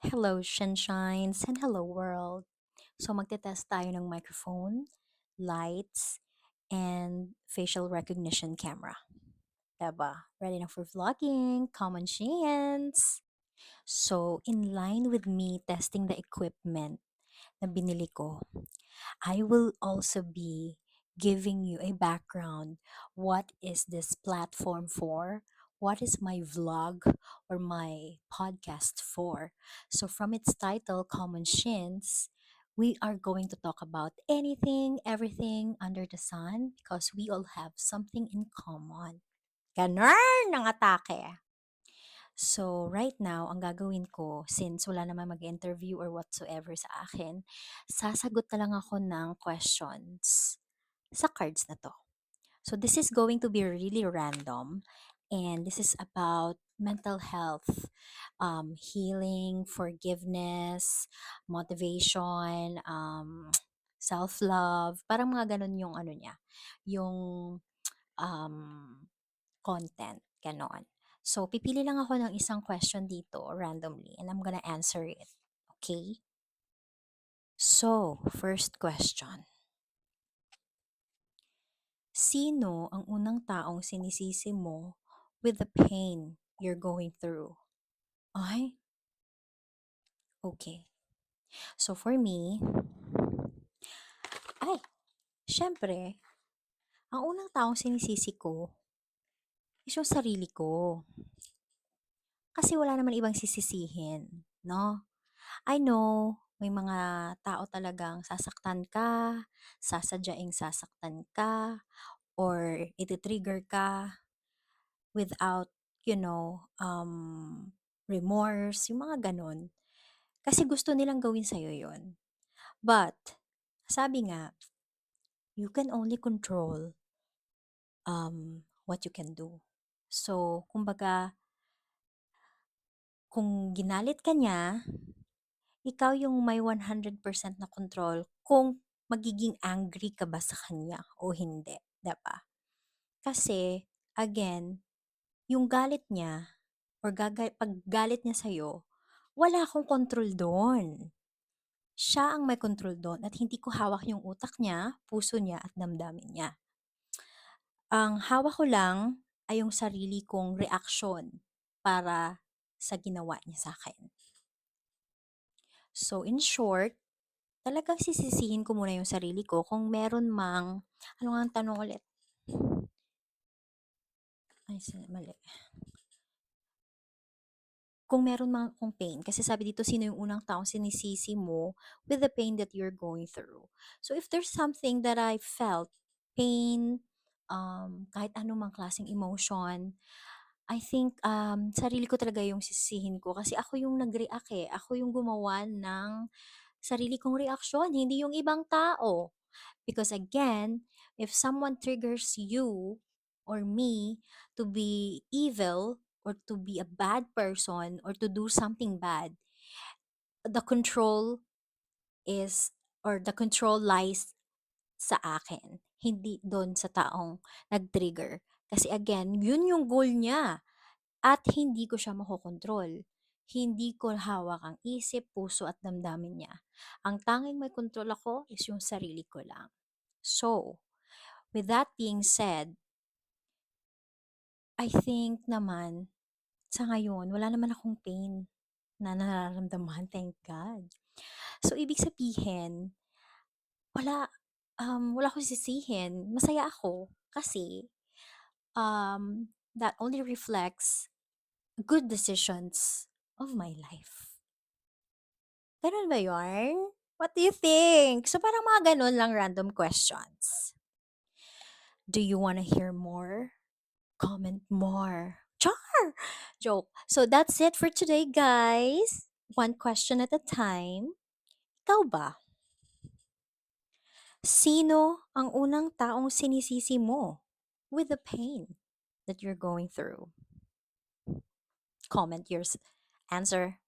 Hello, Sunshines, and hello, world. So, magte-test tayo ng microphone, lights, and facial recognition camera. Diba? Ready na for vlogging? Come on, Shins! So, in line with me testing the equipment na binili ko, I will also be giving you a background. What is this platform for? What is my vlog or my podcast for? So, from its title, Common Shins, we are going to talk about anything, everything under the sun because we all have something in common. Ganon ang atake. So, right now, ang gagawin ko, since wala naman mag-interview or whatsoever sa akin, sasagot na lang ako ng questions sa cards na to. So, this is going to be really random. And this is about mental health, healing, forgiveness, motivation, self-love. Parang mga ganun yung ano niya. Yung um, content, gano'n. So, pipili lang ako ng isang question dito randomly and I'm gonna answer it. Okay? So, first question. Sino ang unang taong sinisisi mo with the pain you're going through? Ay, okay. So, for me, ay, syempre, ang unang taong sinisisi ko is yung sarili ko. Kasi wala naman ibang sisisihin, no? I know, may mga tao talagang sasaktan ka, sasadyaing sasaktan ka, or iti-trigger ka without, remorse, yung mga ganon. Kasi gusto nilang gawin sa'yo yun. But, sabi nga, you can only control what you can do. So, kumbaga, kung ginalit ka niya, ikaw yung may 100% na control kung magiging angry ka ba sa kanya o hindi, 'di ba? Kasi again, yung galit niya or paggalit niya sa'yo, wala akong control doon. Siya ang may control doon at hindi ko hawak yung utak niya, puso niya at damdamin niya. Ang hawak ko lang ay yung sarili kong reaksyon para sa ginawa niya sa akin. So in short, talagang sisisihin ko muna yung sarili ko kung meron mang ano nga ang tanong ulit? Ay, mali. Kung meron mang akong pain, kasi sabi dito, sino yung unang taong sinisisi mo with the pain that you're going through. So if there's something that I felt, pain, kahit anumang klaseng emotion, I think sarili ko talaga yung sisisihin ko kasi ako yung nag-react eh. Ako yung gumawa ng sarili kong reaksyon, hindi yung ibang tao. Because again, if someone triggers you or me to be evil or to be a bad person or to do something bad, the control is or the control lies sa akin, hindi doon sa taong nag-trigger. Kasi again, yun yung goal niya at hindi ko siya makokontrol. Hindi ko hawak ang isip, puso at damdamin niya. Ang tanging may control ako is yung sarili ko lang. So, with that being said, I think naman, sa ngayon, wala naman akong pain na nararamdaman, thank God. So, ibig sabihin, wala, wala akong sisihin. Masaya ako kasi that only reflects good decisions of my life. Ganun ba yarn? What do you think? So, parang mga ganun lang random questions. Do you want to hear more? Comment more. Char! Joke. So that's it for today, guys. One question at a time. Ikaw ba? Sino ang unang taong sinisisi mo with the pain that you're going through? Comment your answer